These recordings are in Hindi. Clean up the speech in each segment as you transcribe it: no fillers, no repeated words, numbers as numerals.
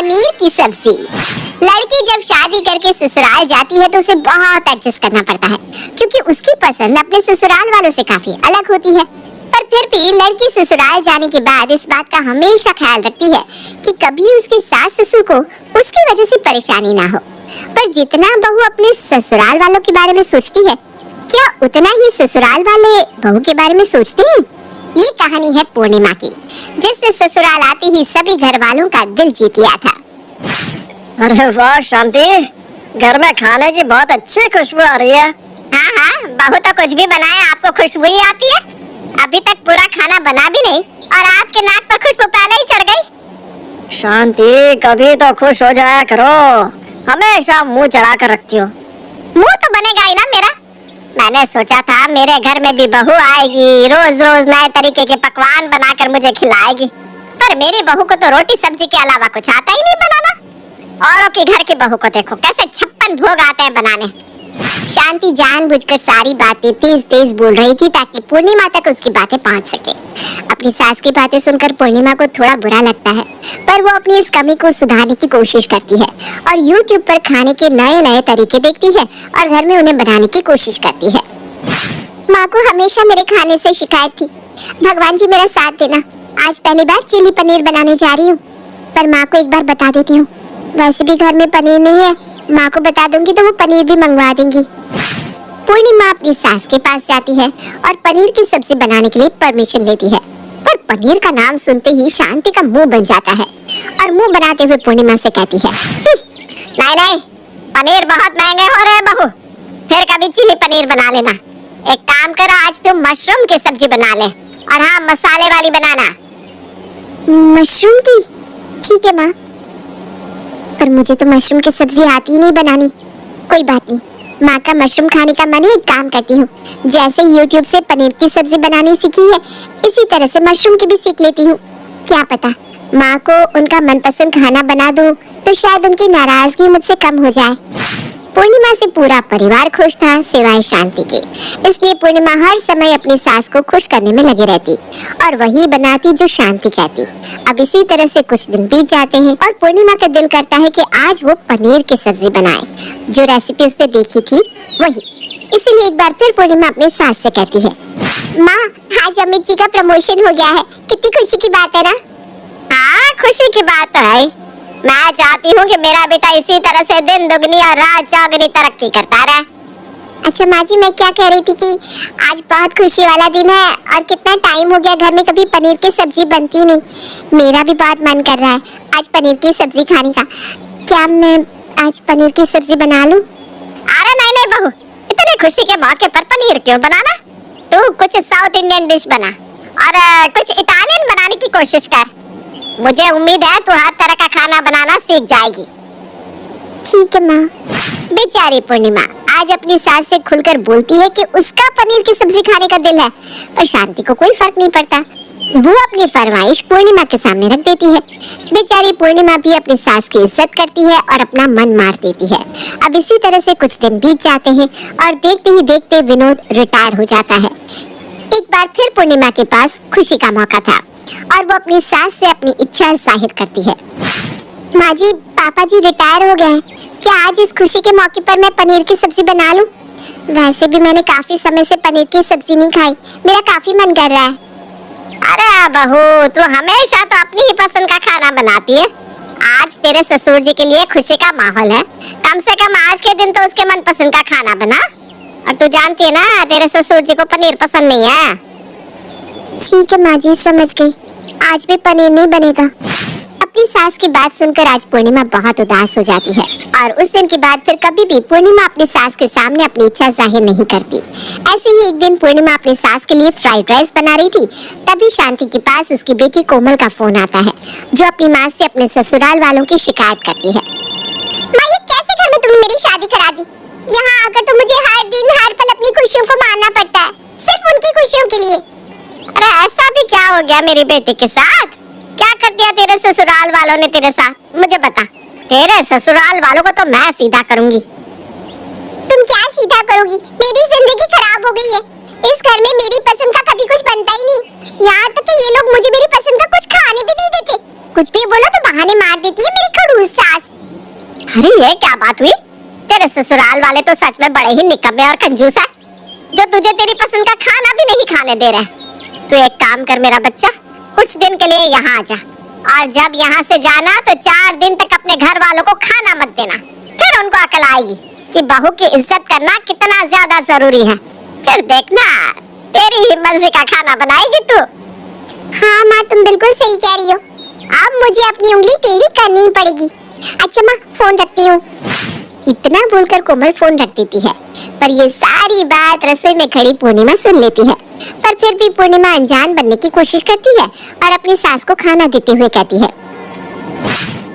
पनीर की सब्जी। लड़की जब शादी करके ससुराल जाती है तो उसे बहुत एडजस्ट करना पड़ता है, क्योंकि उसकी पसंद अपने ससुराल वालों से काफी अलग होती है। पर फिर भी लड़की ससुराल जाने के बाद इस बात का हमेशा ख्याल रखती है कि कभी उसके सास ससुर को उसकी वजह से परेशानी ना हो। पर जितना बहू अपने ससुराल वालों के बारे में सोचती है, क्या उतना ही ससुराल वाले बहू के बारे में सोचते हैं? ये कहानी है पूर्णिमा की, जिसने ससुराल आते ही सभी घर वालों का दिल जीत लिया था। अरे वाह शांति, घर में खाने की बहुत अच्छी खुशबू आ रही है। हाँ हाँ, बहू तो कुछ भी बनाए आपको खुशबू ही आती है। अभी तक पूरा खाना बना भी नहीं और आपके नाक पर खुशबू पहले ही चढ़ गई। शांति, कभी तो खुश हो जाया करो, हमेशा मुंह चढ़ा कर रखती हो। मुंह तो बनेगा ही ना मेरा। मैंने सोचा था मेरे घर में भी बहू आएगी, रोज रोज नए तरीके के पकवान बनाकर मुझे खिलाएगी, पर मेरी बहू को तो रोटी सब्जी के अलावा कुछ आता ही नहीं बनाना। औरों के घर की बहू को देखो कैसे 56 भोग आते हैं बनाने। शांति जानबूझकर सारी बातें तेज तेज बोल रही थी ताकि पूर्णिमा तक उसकी बातें पहुंच सके। अपनी सास की बातें सुनकर पूर्णिमा को थोड़ा बुरा लगता है, पर वो अपनी इस कमी को सुधारने की कोशिश करती है और YouTube पर खाने के नए नए तरीके देखती है और घर में उन्हें बनाने की कोशिश करती है। माँ को हमेशा मेरे खाने से शिकायत थी। भगवान जी मेरा साथ देना, आज पहली बार चिली पनीर बनाने जा रही हूँ। पर माँ को एक बार बता देती हूँ, वैसे भी घर में पनीर नहीं है, माँ को बता दूंगी तो वो पनीर भी मंगवा देंगी। पूर्णिमा अपनी सास के पास जाती है और पनीर की सब्जी बनाने के लिए परमिशन लेती है, पर पनीर का नाम सुनते ही शांति का मुंह बन जाता है और मुंह बनाते हुए पूर्णिमा से कहती है, नहीं नहीं, पनीर बहुत महंगे हो रहे हैं बहू, फिर कभी चिली पनीर बना लेना। एक काम करो, आज तुम मशरूम की सब्जी बना ले, और हाँ, मसाले वाली बनाना। मशरूम की? ठीक है माँ, पर मुझे तो मशरूम की सब्जी आती ही नहीं बनानी। कोई बात नहीं, माँ का मशरूम खाने का मन है, एक काम करती हूँ, जैसे YouTube से पनीर की सब्जी बनानी सीखी है, इसी तरह से मशरूम की भी सीख लेती हूँ। क्या पता माँ को उनका मनपसंद खाना बना दूँ तो शायद उनकी नाराजगी मुझसे कम हो जाए। पूर्णिमा से पूरा परिवार खुश था सिवाय शांति के, इसलिए पूर्णिमा हर समय अपनी सास को खुश करने में लगी रहती और वही बनाती जो शांति कहती। अब इसी तरह से कुछ दिन बीत जाते हैं और पूर्णिमा का दिल करता है कि आज वो पनीर की सब्जी बनाए, जो रेसिपी उसने देखी थी वही। इसीलिए एक बार फिर पूर्णिमा अपनी सास से कहती है, माँ आज अमित जी का प्रमोशन हो गया है, कितनी खुशी की बात है ना? हाँ, खुशी की बात तो है। मैं चाहती हूँ कि मेरा बेटा इसी तरह से दिन दुगनी और रात चौगुनी तरक्की करता रहे। अच्छा माँ जी, मैं क्या कह रही थी कि आज बहुत खुशी वाला दिन है और कितना टाइम हो गया घर में कभी पनीर की सब्जी बनती नहीं। मेरा भी बहुत मन कर रहा है आज पनीर की सब्जी खाने का। क्या मैं आज पनीर की सब्जी बना लूं? अरे नहीं नहीं बहू, इतनी खुशी के मौके पर पनीर क्यों बनाना? तू कुछ साउथ इंडियन डिश बना और कुछ इटालियन बनाने की कोशिश कर। मुझे उम्मीद है तू हर तरह का खाना बनाना सीख जाएगी। ठीक है माँ। बेचारी पूर्णिमा आज अपनी सास से खुलकर बोलती है कि उसका पनीर की सब्जी खाने का दिल है, पर शांति को कोई फर्क नहीं पड़ता। वो अपनी फरमाइश पूर्णिमा के सामने रख देती है। बेचारी पूर्णिमा भी अपनी सास की इज्जत करती है और अपना मन मार देती है। अब इसी तरह से कुछ दिन बीत जाते हैं और देखते ही देखते विनोद रिटायर हो जाता है। एक बार फिर पूर्णिमा के पास खुशी का मौका था और वो अपनी सास से अपनी इच्छा जाहिर करती है। माँ जी, पापा जी रिटायर हो गए हैं, क्या आज इस खुशी के मौके पर मैं पनीर की सब्जी बना लूं? वैसे भी मैंने काफी समय से पनीर की सब्जी नहीं खाई, मेरा काफी मन कर रहा है। अरे बहू, तू हमेशा तो अपनी ही पसंद का खाना बनाती है। आज तेरे ससुर जी के लिए खुशी का माहौल है, कम से कम आज के दिन तो उसके मनपसंद का खाना बना। और तू जानती है ना तेरे ससुर जी को पनीर पसंद नहीं है। ठीक है माँ जी, समझ गई, आज भी पनीर नहीं बनेगा। अपनी सास की बात सुनकर आज पूर्णिमा बहुत उदास हो जाती है और उस दिन के बाद फिर कभी भी पूर्णिमा अपनी सास के सामने अपनी इच्छा जाहिर नहीं करती। ऐसे ही एक दिन पूर्णिमा अपनी सास के लिए फ्राइड राइस बना रही थी, तभी शांति के पास उसकी बेटी कोमल का फोन आता है, जो अपनी माँ से अपने ससुराल वालों की शिकायत करती है। माँ, ये कैसे घर में तुमने मेरी शादी करा दी? यहाँ आकर तो मुझे हर दिन हर पल अपनी खुशियों को मारना पड़ता है, सिर्फ उनकी खुशियों के लिए। अरे ऐसा भी क्या हो गया मेरी बेटी के साथ? क्या कर दिया तेरे ससुराल वालों ने तेरे साथ? मुझे बता। तेरे ससुराल वालों को तो मैं सीधा करूंगी। तुम क्या सीधा करोगी? मेरी जिंदगी खराब हो गई है। इस घर में मेरी पसंद का कभी कुछ बनता ही नहीं। यहाँ तक कि ये लोग मुझे मेरी पसंद का कुछ खाने भी नहीं देते। कुछ भी बोलो तो बहाने मार देती है मेरी खड़ूस। अरे ये क्या बात हुई? तेरे ससुराल वाले तो सच में बड़े ही निकम्मे और कंजूस है, जो तुझे तेरी पसंद का खाना भी नहीं खाने दे रहे। तू एक काम कर मेरा बच्चा, कुछ दिन के लिए यहाँ आ जा, और जब यहाँ से जाना तो 4 दिन तक अपने घर वालों को खाना मत देना। फिर उनको अकल आएगी कि बहू की इज्जत करना कितना ज्यादा जरूरी है। फिर देखना तेरी ही मर्जी का खाना बनाएगी तू। हाँ माँ, तुम बिल्कुल सही कह रही हो। अब मुझे अपनी उंगली टेढ़ी करनी ही पड़ेगी। अच्छा माँ, फोन रखती हूँ। इतना बोलकर कोमल फोन रख देती है, पर ये सारी बात रसोई में खड़ी पूर्णिमा सुन लेती है। पर फिर भी पूर्णिमा अनजान बनने की कोशिश करती है और अपनी सास को खाना देते हुए कहती है,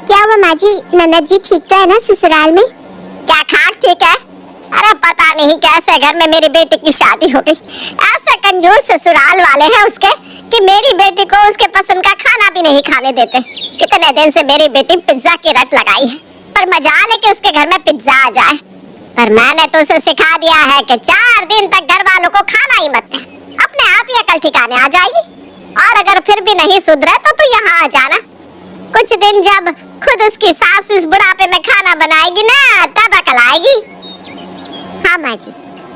क्या हुआ माँ जी, ननद जी ठीक तो है ना ससुराल में? क्या खाक ठीक है? अरे पता नहीं कैसे घर में मेरी बेटी की शादी हो गई। ऐसे कंजूस ससुराल वाले हैं उसके कि मेरी बेटी को उसके पसंद का खाना भी नहीं खाने देते। कितने दिन से मेरी बेटी पिज्जा की रट लगाई है, पर मजाल है कि उसके घर में पिज्जा आ जाए। पर मैंने तो उसे सिखा दिया है कि 4 दिन तक घर वालों को खाना ही मत दे, अपने आप ही अकल ठिकाने आ जाएगी। और अगर फिर भी नहीं सुधरे तो तू यहाँ आ जाना। कुछ दिन जब खुद उसकी सास इस बुढ़ापे में खाना बनाएगी ना, तब अकल आएगी। हाँ माँ जी,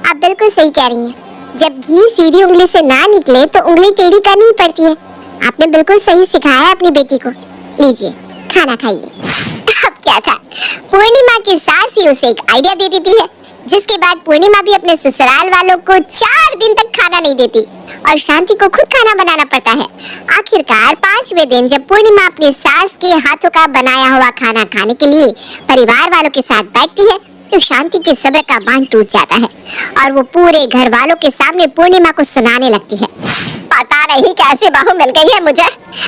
आप बिल्कुल सही कह रही हैं। जब घी सीधी उंगली से ना निकले तो उंगली टेढ़ी करनी ही पड़ती है। आपने बिल्कुल सही सिखाया है अपनी बेटी को। लीजिए खाना खाइए। अब क्या था, पूर्णिमा की सास ही उसे एक आइडिया दे देती है, जिसके बाद पूर्णिमा भी अपने ससुराल वालों को 4 दिन तक खाना नहीं देती और शांति को खुद खाना बनाना पड़ता है। आखिरकार 5वें दिन जब पूर्णिमा अपनी सास के हाथों का बनाया हुआ खाना खाने के लिए परिवार वालों के साथ बैठती है, तो शांति के सब्र का बांध टूट जाता है और वो पूरे घर वालों के सामने पूर्णिमा को सुनाने लगती है। पता नहीं कैसी बहू मिल गई है मुझे,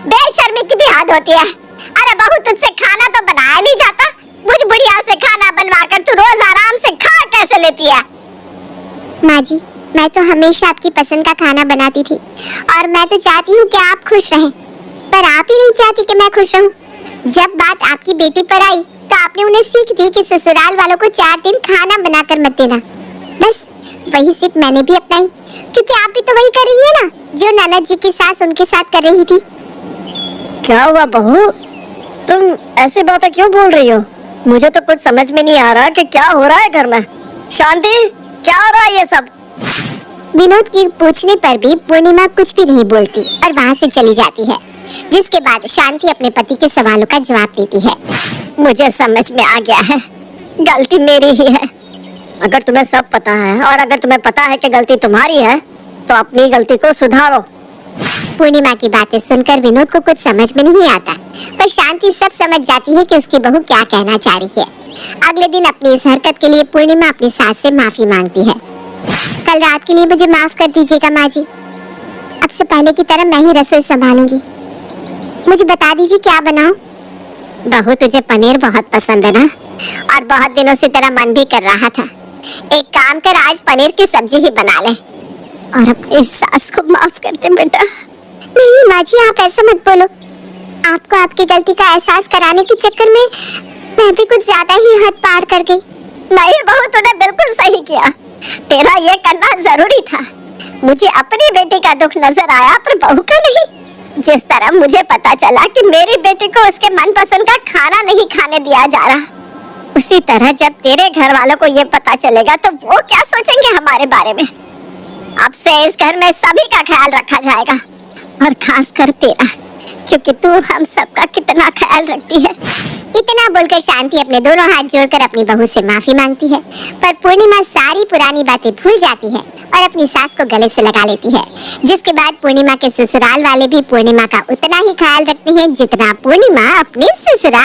बेशर्मी की भी हद होती है। अरे बहू, तुझसे खाना तो बनाया नहीं जाता, मुझ बुढ़िया से खाना बनवा कर तू रोज आराम से खा कैसे लेती है? माँ जी, मैं तो हमेशा आपकी पसंद का खाना बनाती थी और मैं तो चाहती हूँ कि आप खुश रहें, पर आप ही नहीं चाहती कि मैं खुश रहूँ। जब बात आपकी बेटी पर आई तो आपने उन्हें सीख दी कि ससुराल वालों को 4 दिन खाना बनाकर मत देना। बस वही सीख मैंने भी अपनाई, क्योंकि आप भी तो वही कर रही है ना जो ननद जी की सास उनके साथ कर रही थी। क्या हुआ बहू, तुम ऐसी बातें क्यों बोल रही हो? मुझे तो कुछ समझ में नहीं आ रहा कि क्या हो रहा है घर में। शांति, क्या हो रहा है ये सब? विनोद की पूछने पर भी पूर्णिमा कुछ भी नहीं बोलती और वहाँ से चली जाती है, जिसके बाद शांति अपने पति के सवालों का जवाब देती है। मुझे समझ में आ गया है, गलती मेरी ही है। अगर तुम्हें सब पता है और अगर तुम्हें पता है कि गलती तुम्हारी है, तो अपनी गलती को सुधारो। पूर्णिमा की बातें सुनकर विनोद को कुछ समझ में नहीं आता, पर शांति सब समझ जाती है कि उसकी बहू क्या कहना चाह रही है। अगले दिन अपनी इस हरकत के लिए पूर्णिमा अपनी सास से माफी मांगती है। कल रात के लिए मुझे माफ कर दीजिएगा माँ जी, अब से पहले की तरह मैं ही रसोई संभालूंगी। मुझे बता दीजिए क्या बनाऊं? बहू, तुझे पनीर बहुत पसंद है ना, और बहुत दिनों से तेरा मन भी कर रहा था। एक काम कर, आज पनीर की सब्जी ही बना ले और अपनी सास को माफ कर दे बेटा। नहीं माँ जी, आप ऐसा मत बोलो। आपको आपकी गलती का एहसास कराने के चक्कर में मैं भी कुछ ज्यादा ही हद पार कर गई। नहीं बहू, तूने बिल्कुल सही किया, तेरा ये करना जरूरी था। मुझे अपनी बेटी का दुख नजर आया, पर बहू का नहीं। जिस तरह मुझे पता चला कि मेरी बेटी को उसके मनपसंद का खाना नहीं खाने दिया जा रहा, उसी तरह जब तेरे घर वालों को ये पता चलेगा तो वो क्या सोचेंगे हमारे बारे में। अब से इस घर में सभी का ख्याल रखा जाएगा, और खास कर तेरा, क्योंकि तू हम सबका कितना ख्याल रखती है। इतना बोलकर शांति अपने दोनों हाथ जोड़कर अपनी बहू से माफी मांगती है, पर पूर्णिमा सारी पुरानी बातें भूल जाती है और अपनी सास को गले से लगा लेती है। जिसके बाद पूर्णिमा के ससुराल वाले भी पूर्णिमा का उतना ही ख्याल रखते हैं जितना पूर्णिमा अपने ससुराल